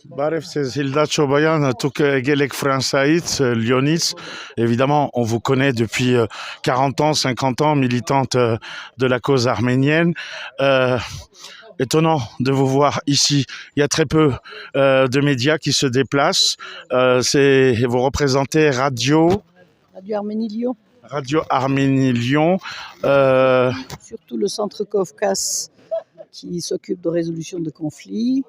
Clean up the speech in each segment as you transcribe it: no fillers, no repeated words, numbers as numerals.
Baref, c'est Hilda Chobayan, Gelek Fransaït, Lyonitz. Évidemment, on vous connaît depuis 40 ans, 50 ans, militante de la cause arménienne. Euh, Étonnant de vous voir ici. Il y a très peu de médias qui se déplacent. Vous représentez Radio Arménie Lyon. Radio Arménie Lyon. Surtout le centre Caucase qui s'occupe de résolution de conflits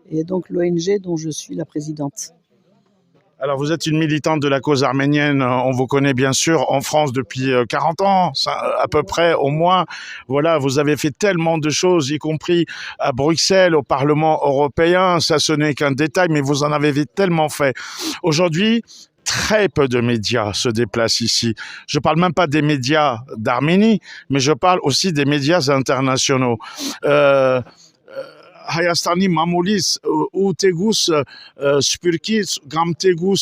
et donc l'ONG dont je suis la présidente. Alors, vous êtes une militante de la cause arménienne, on vous connaît bien sûr en France depuis 40 ans, à peu près, au moins. Voilà, vous avez fait tellement de choses, y compris à Bruxelles, au Parlement européen. Ça, ce n'est qu'un détail, mais vous en avez tellement fait. Aujourd'hui, très peu de médias se déplacent ici. Je ne parle même pas des médias d'Arménie, mais je parle aussi des médias internationaux. Հայաստանի մամուլից ու Տեգուս Սպիրկից կամ Տեգուս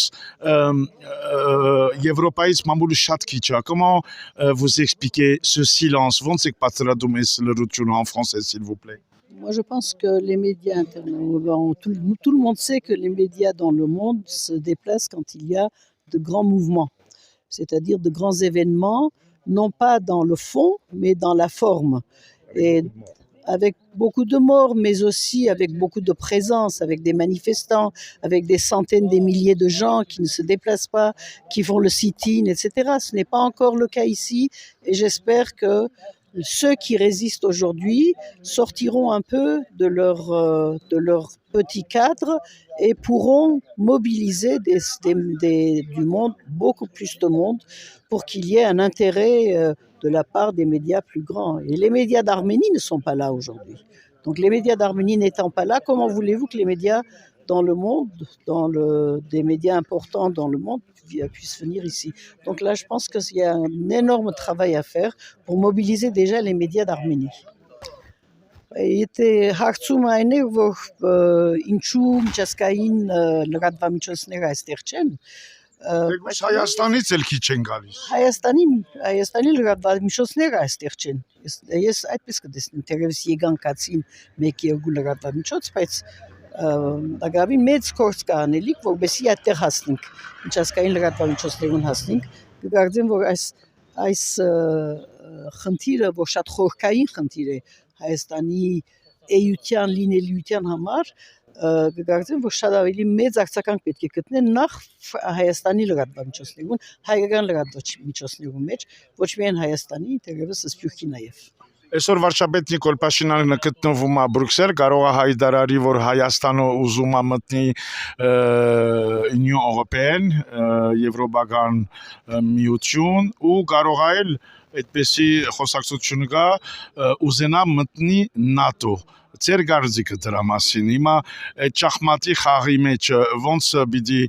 Եվրոպայից մամուլը շատ քիչ է. Comment vous expliquez ce silence? Ոնց եք պատրաստում այս լրությունը en français, s'il vous plaît? Moi, je pense que les médias internationaux, tout le monde sait que les médias dans le monde se déplacent quand il y a de grands mouvements, c'est-à-dire de grands événements, non pas dans le fond, mais dans la forme. Et avec beaucoup de morts, mais aussi avec beaucoup de présence, avec des manifestants, avec des centaines, des milliers de gens qui ne se déplacent pas, qui font le sit-in, etc. Ce n'est pas encore le cas ici, et j'espère que ceux qui résistent aujourd'hui sortiront un peu de leur petit cadre et pourront mobiliser du monde, beaucoup plus de monde, pour qu'il y ait un intérêt de la part des médias plus grands. Et les médias d'Arménie ne sont pas là aujourd'hui. Donc les médias d'Arménie n'étant pas là, comment voulez-vous que les médias dans le monde, des médias importants dans le monde puissent venir ici? Donc là, je pense qu'il y a un énorme travail à faire pour mobiliser déjà les médias d'Arménie. Եթե հարցում այն է, որ ինչու միջազգային լրատվամիջոցները այստեղ չեն, Հայաստանից էլ քիչ են գալիս։ Հայաստանի լրատվամիջոցները այստեղ չեն։ Ես այդպես կտեսնեմ, թերևս եկան կացին 1-2 լրատվամիջոց, բայց դակավին մեծ կորց կա անելիք, որովհետեւ այդտեղ հասնենք, միջազգային լրատվամիջոցներուն հասնենք, կգարձեմ, որ այս խնդիրը, որ շատ խորքային խնդիր է Հայաստանի էյության, լինելիության համար, կգարձեմ, որ շատ ավելի մեծ արձագանք պետք է գտնեն նախ Հայաստանի լրատվամիջոցներուն, հայկական լրատվամիջոցներուն մեջ, ոչ միայն Հայաստանի, թերևս Սփյուռքի նաև։ Այսօր վարչապետ Նիկոլ Փաշինյանը գտնվում է Բրուքսել, կարող է հայտարարի, որ Հայաստանը ուզում է մտնի Union Européenne, Եվրոպական միություն, ու կարող է էլ այդպեսի խոսակցություն կա ուզենա մտնի ՆԱՏՕ։ Ձեր գարձիկը դրա մասին։ Հիմա այդ շախմատի խաղի մեջ ոնց պիտի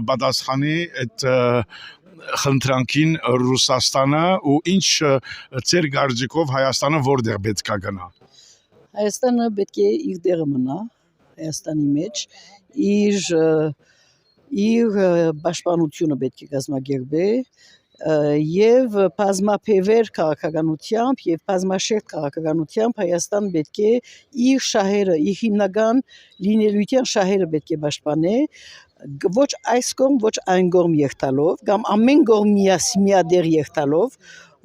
պատասխանի այդ խնդրանքին Ռուսաստանը ու ինչ ձեր գարձիկով Հայաստանը որտեղ պետք է գնա։ Հայաստանը պետք է իր դերը մնա Հայաստանի մեջ, իր պաշտպանությունը պետք է կազմակերպի եւ բազմապեվեր քաղաքականությամբ եւ բազմաշերտ քաղաքականությամբ Հայաստան պետք է իր շահերը, իր հիմնական լինելիության շահերը պետք է պաշտպանի, ոչ այս կողմ, ոչ այն կողմ երթալով, կամ ամեն կողմ միադեղ երթալով,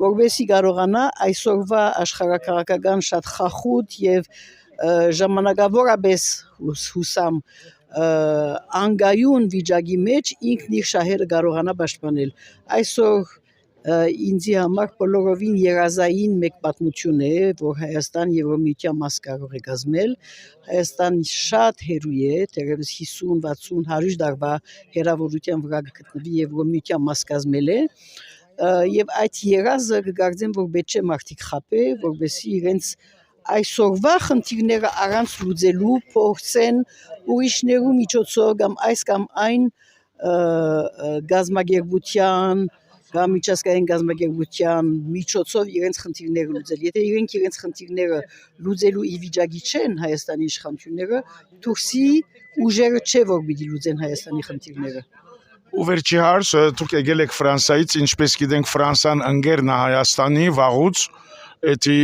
որովհետեւ կարողանա այսօրվա աշխարհակաղակական շատ խախուտ եւ ժամանակավորապես հուսամ անգայուն վիճակի մեջ ինքն իր շահերը կարողանա պաշտպանել։ Այսօր ինձի համար բոլորովին երազային մեկ պատմություն է, որ Հայաստան Եվրոմիության մաս կարող է կազմել։ Հայաստան շատ հեռու է, թերևս 50, 60, 100 տարվա հեռավորության վրա գտնվի Եվրոմիության մաս կազմել է։ Եվ այդ երազը կգարձեմ, որ պետք չէ մարդիկ խաբե, որովհետեւ իրենց այսօրվա խնդիրները առանց լուծելու փորձեն ուրիշներու միջոցով կամ այս կամ այն գազագերբության կամ միջազգային գազագերբության միջոցով իրենց խնդիրները լուծել։ Եթե իրենք իրենց խնդիրները լուծելու ի վիճակի չեն Հայաստանի իշխանությունները, դուրսի ուժերը չէ որ պիտի լուծեն Հայաստանի խնդիրները։ Ու վերջի հարց, դուք եկել եք Ֆրանսիայից, ինչպես գիտենք Ֆրանսիան ընկերն է Հայաստանի վաղուց, էդի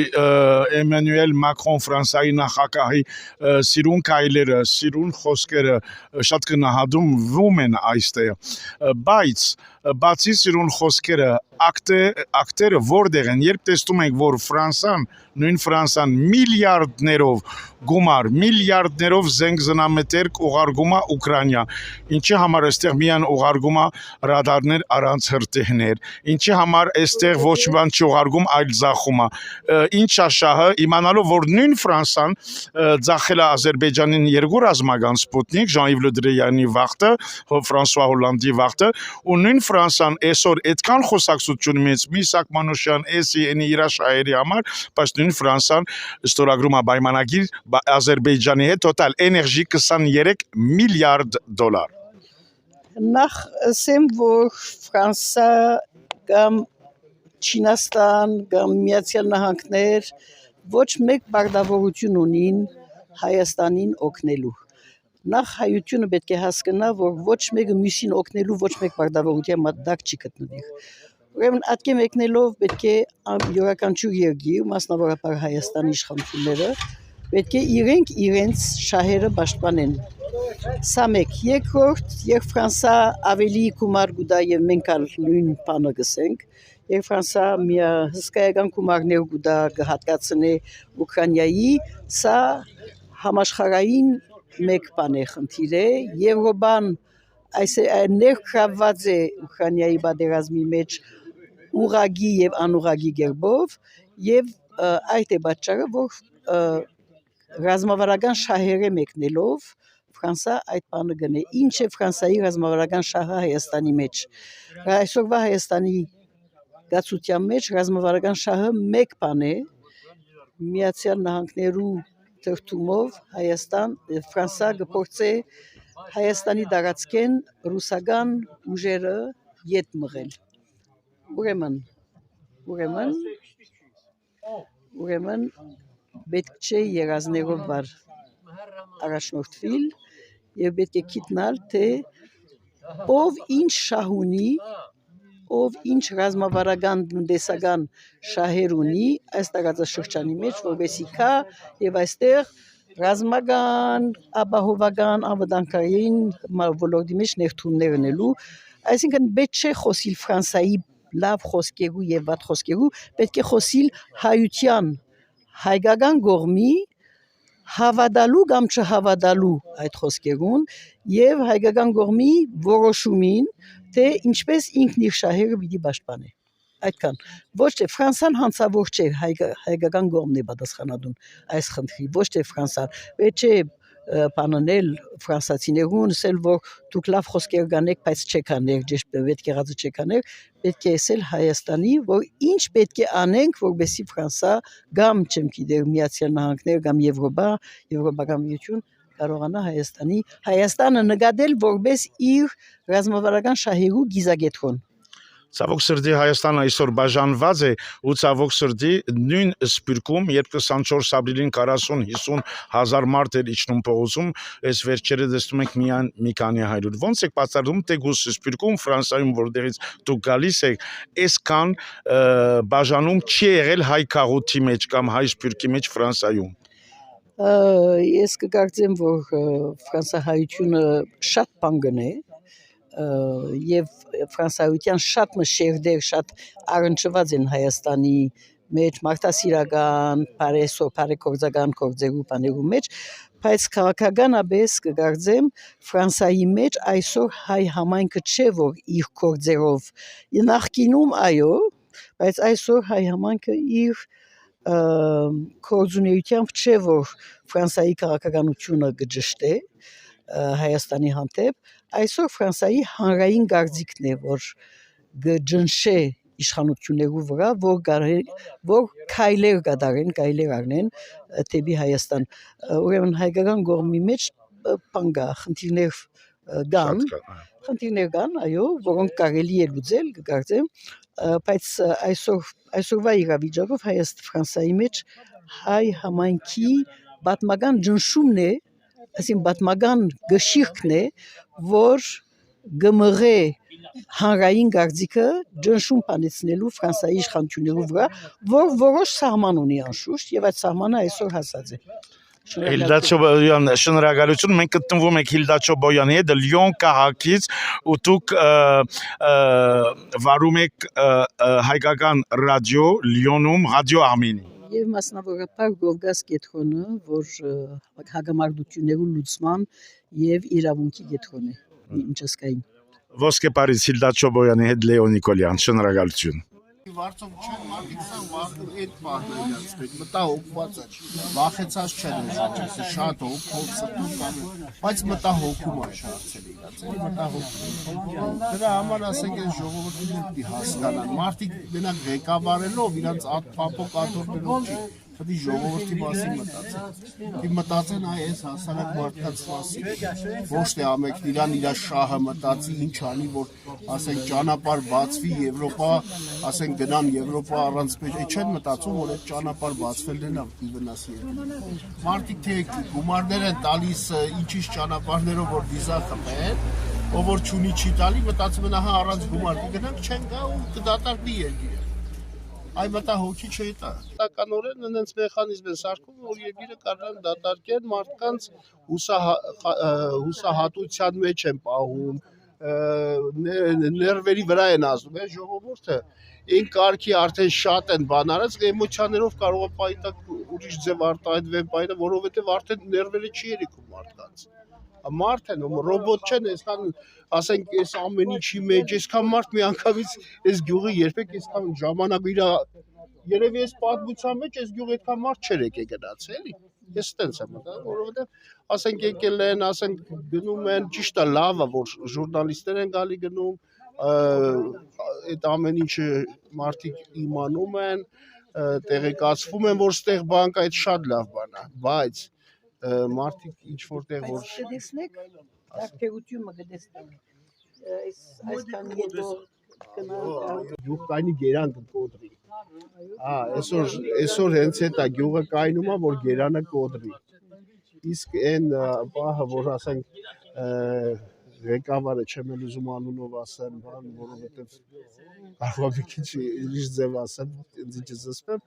Էմանուել Մակրոն Ֆրանսիայի նախագահի սիրուն կայլերը, սիրուն խոսքերը շատ կնահատում են այստեղ, բայց բացի սիրուն խոսքերը ակտերը որտեղ են, երբ տեսնում ենք, որ նույն Ֆրանսան միլիարդներով զենք զնամետերք ուղարկում է Ուկրաինա, ինչի համար այստեղ միայն ուղարկում է ռադարներ առանց հրթիռներ, ինչի համար այստեղ ոչ բան չուղարկում, այլ ձախում է, ինչ է շահը, իմանալով, որ նույն Ֆրանսան ձախել է Ադրբեջանին երկու ռազմական սպուտնիկ, Ժան-Իվ Լը Դրեյանի վաղտը, Ֆրանսուଆ Հոլանդի վաղտը, ու նույն Ֆրանսան այսօր այդքան խոսակցություն ունի Միսակ Մանուշյան, էսի իր շահերի համար, բայց նույն Ֆրանսան ստորագրում է պայմանագիր Ադրբեջանի հետ տոտալ էներգի 23 միլիարդ դոլար։ Նախ ասեմ, որ Ֆրանսա կամ Չինաստան կամ Միացյալ Նահանգներ ոչ մեկ պարտավորություն ունին Հայաստանին օգնելու։ Նախ հայությունը պետք է հասկանա, որ ոչ մեկը մյուսին օգնելու ոչ մեկ պարտավորության մատակ չի գտնվի։ Ուրեմն ատկե մեկնելով պետք է յուրաքանչյուր երկիր, մասնավորապես Հայաստանի իշխանությունները, պետք է իրենց շահերը պաշտպանեն։ Սա մեկ, երկրորդ, երբ Ֆրանսա ավելի գումար գուտա եւ մենք ալ նույն բանը գսենք, երբ Ֆրանսա մի հսկայական գումարներ գուտա կհատկացնի Ուկրաինայի, սա համաշխարհային մեկ բան է խնդիր է, Եվրոպան այս ներգրավված է Ուկրաինայի պատերազմի մեջ ուղղակի եւ անուղղակի կերպով եւ այդ է պատճառը, որ ռազմավարական շահերը մեկնելով Ֆրանսա այդ բանը գնե։ Ինչ է Ֆրանսայի ռազմավարական շահը Հայաստանի մեջ։ Այսօրվա Հայաստանի գացության մեջ ռազմավարական շահը մեկ բան է, Միացյալ Նահանգներու թրթումով Ֆրանսա գործե Հայաստանի տարածքեն ռուսական ուժերը ետ մղել։ Ուրեմն պետք չէ երազներով վար առաջնորդվել եւ պետք է գիտնալ, թե ով ինչ շահ ունի, ով ինչ ռազմավարական տնտեսական շահեր ունի այս տարածաշրջանի մեջ, որովհետեւ կա եւ այստեղ ռազմական, ապահովական, անվտանգային ոլորտի մեջ ներդրումներ ունելու, այսինքն պետք չէ խոսիլ Ֆրանսայի լավ խոսքերու եւ վատ խոսքերու, պետք է խոսիլ հայության, հայկական կողմի հավատալու կամ չհավատալու այդ խոսքերուն եւ հայկական կողմի որոշումին, թե ինչպես ինքն իր շահերը պիտի պաշտպանի։ Այդքան ոչ թե Ֆրանսան հանցավոր չէ, հայկական կողմն է պատասխանատուն այս խնդրի, ոչ թե Ֆրանսան, պետք չէ բանանել ֆրանսացիներուն, ասել որ դուք լավ խոսքեր կանեք, բայց չեք անել, ճիշտ պետք եղածը չեք անել, պետք է ասել Հայաստանի, որ ինչ պետք է անենք, որովհետեւ Ֆրանսա կամ չեմ գիտեր Միացյալ Նահանգներ կամ Եվրոպական միություն կարողանա Հայաստանը նկատել որպես իր ռազմավարական շահերու գիզագետքոն։ Ցավոք սրտի Հայաստանը այսօր բաժանված է ու ցավոք սրտի նույն սպիրկում, երբ 24 ապրիլին 40-50 հազար մարդ էր իջնում փողոցում, այս վերջերը տեսնում ենք միայն մի քանի հարյուր։ Ոնց է բացառում թե գուս սպիրկում Ֆրանսիայում, որտեղից դուք գալիս եք, այսքան բաժանում չի եղել հայ քաղուտի մեջ կամ հայ սպիրկի մեջ Ֆրանսիայում։ Ես կկարծեմ, որ ֆրանսահայությունը շատ բան գնե եւ ֆրանսայության շատ մշերդեր, շատ առնչված են Հայաստանի մեջ մարդասիրական, բարեգործական գործերու բաներու մեջ, բայց քաղաքականաբես կգարձեմ Ֆրանսայի մեջ այսօր հայ համայնքը չէ, որ իր գործերով նախկինում այո, բայց այսօր հայ համայնքը իր կորձունեությամբ չէ, որ Ֆրանսայի քաղաքականությունը գճշտե Հայաստանի հանդեպ, այսօր Ֆրանսայի հանրային գարձիկն է, որ գջնշե իշխանություններու վրա, որ քայլեր կատարեն, քայլեր առնեն դեպի Հայաստան։ Ուրեմն հայկական կողմի մեջ բան կա, խնդիրներ կան, այո, որոնք կարելի է լուծել, կգարձեմ, բայց այսօրվա իրավիճակով Ֆրանսայի մեջ հայ համայնքի պատմական ճնշումն է, այսինքն պատմական գշիրքն է, որ գմղե հանրային գաղձիկը ջնշում պանեցնելու Ֆրանսայի իշխանությունների վրա, որ որոշ սահման ունի անշուշտ եւ այդ սահմանը այսօր հասած է։ Հիլդա Չոբոյան, շնորհակալություն։ Մենք գտնվում ենք Հիլդա Չոբոյանի հետ Լիոն քաղաքից ու դուք վարում եք հայկական ռադիո Լիոնում, Ռադիո Արմենի։ Եվ մասնավորապես Գովգազ կետրոնը, որ հագամարտությունների լուծման եւ իրավունքի կետրոն է, միջազգային։ Ոսկե Փարիզ Հիլդա Չոբոյանի հետ Լեոն Նիկոլյան, շնորհակալություն։ Վարձով չեն մարդիկ սա վախում այդ պահն է իրացվեք, մտահոգված է, վախեցած չեն ուզած, շատ հոգ, սրտում կանում, բայց մտահոգում է շարցել իրաց, մտահոգում։ Դրա համար ասենք այս ժողովրդին պետք է հասկանան, մարդիկ մենակ ղեկավարելով իրանց փափոկ աթոռներով չի, պետք է ժողովրդի մասին մտածեն։ Մտածեն այ այս հասարակ մարդկանց մասին, ոչ թե ամենքն իրան իր շահը մտածի, ինչ անի, որ ասենք ճանապարհ բացվի Եվրոպա, ասենք գնան Եվրոպա առանց չեն մտածում, որ այդ ճանապարհ բացվելն է վնասի։ Մարդիկ թե գումարներ են տալիս ինչի ճանապարհներով որ վիզա խմեն, ով որ չունի չի տալի, մտածում են ահա առանց գումար կգնանք, չեն գա ու կդատարկվի երկիրը։ Այ մտահոգի չէ դա։ Տականորեն այնց մեխանիզմ են սարքում, որ երկիրը կարողան դատարկեն մարդկանց հուսահատության մեջ են պահում, ներվերի վրա են ազդում, այս ժողովուրդը այն կարգի արդեն շատ են բան արած, էմոցիաներով կարող է պայտակ ուրիշ ձև արտահայտվեն, որովհետև արդեն ներվերը չի երիքում մարդկանց։ Մարդ են, ռոբոտ չեն, այսքան ասենք այս ամեն ինչի մեջ, այսքան մարդ միանգամից այս գյուղը երբեք այսքան ժամանակ իր երևի այս պատմության մեջ այս գյուղը այդքան մարդ չէր եկել գնաց, էլի։ Ես տենց եմ մտածում, որովհետև ասենք եկել են, ասենք գնում են, ճիշտ է, լավ է, որ ժուրնալիստներ են գալի գնում, այդ ամեն ինչը մարդիկ իմանում են, տեղեկացվում են, որ ստեղ բան կա, այդ շատ լավ բան է, բայց մարդիկ ինչ որտեղ որ կտեսնեք ակտիվությունը կտեսնեք այսքան հետո գյուղ կայնի գերան կկոտրի այսօր հենց այդ է գյուղը կայնում է որ գերանը կոտրի իսկ այն պահը որ ասենք ղեկավարը չեմ էլ ուզում անունով ասեմ բան որովհետև կարող է մի քիչ ուրիշ ձև ասեմ ինձ ինչ զսպեմ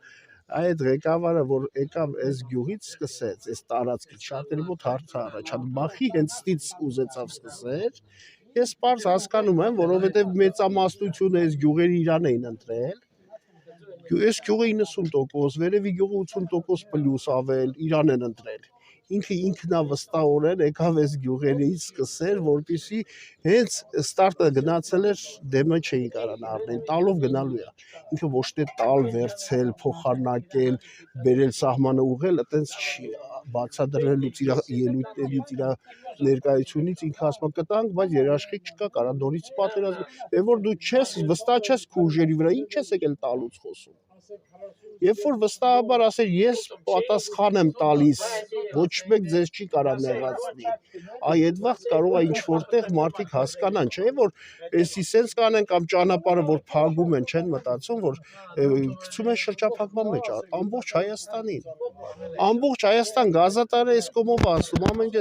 այդ ղեկավարը որ եկավ այս գյուղից սկսեց, այս տարածքից շատերի մոտ հարց առաջան, բախի հենց ստից ուզեցավ սկսել, ես պարզ հասկանում եմ, որովհետև մեծամասնությունը այս գյուղերի իրան էին ընտրել, այս գյուղը 90%, վերևի գյուղը 80% պլյուս ավել իրան են ընտրել, ինքը ինքնավստահորեն եկավ այս գյուղերից սկսել, որպեսզի հենց ստարտը գնացել էր դեմը չէին կարան առնել, տալով գնալու է, ինքը ոչ թե տալ վերցել, փոխանակել, բերել սահմանը ուղղել, այտենց չի բացադրելուց իր ելույթներից, իր ներկայությունից ինքը ասում կտանք, բայց երաշխիք չկա, կարա նորից պատերազմ, որ դու չես վստահ չես քո ուժերի վրա, ինչ ես եկել տալուց խոսում։ Երբ որ վստահաբար ասեր ես պատասխան եմ տալիս, ոչ մեկ ձեզ չի կարա նեղացնի, այ այդ վաղ կարող է ինչ որտեղ մարդիկ հասկանան, չէ՞ որ էսի սենց կանեն կամ ճանապարհը որ փակում են, չեն մտածում, որ գցում են շրջափակման մեջ ամբողջ Հայաստանին, ամբողջ Հայաստան գազատարը այս կողմով ասում, ամեն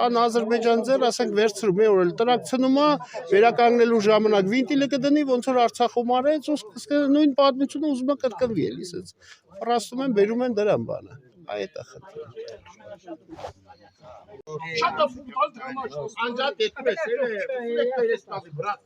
տան Ադրբեջան ձեր, ասենք վերցրում է օրել տրակցնում է, վերականգնելու ժամանակ վինտիլը կդնի, ոնց որ Արցախում արեց, ու նույն պատմությունը ուզում է կրկնվի էլի սենց Պրաստում են, բերում են դրան բանը, այդ է խնդրը։ Շատ ֆուտբոլ դրամաշ, անջատ դեպքում է վերստացի բրատ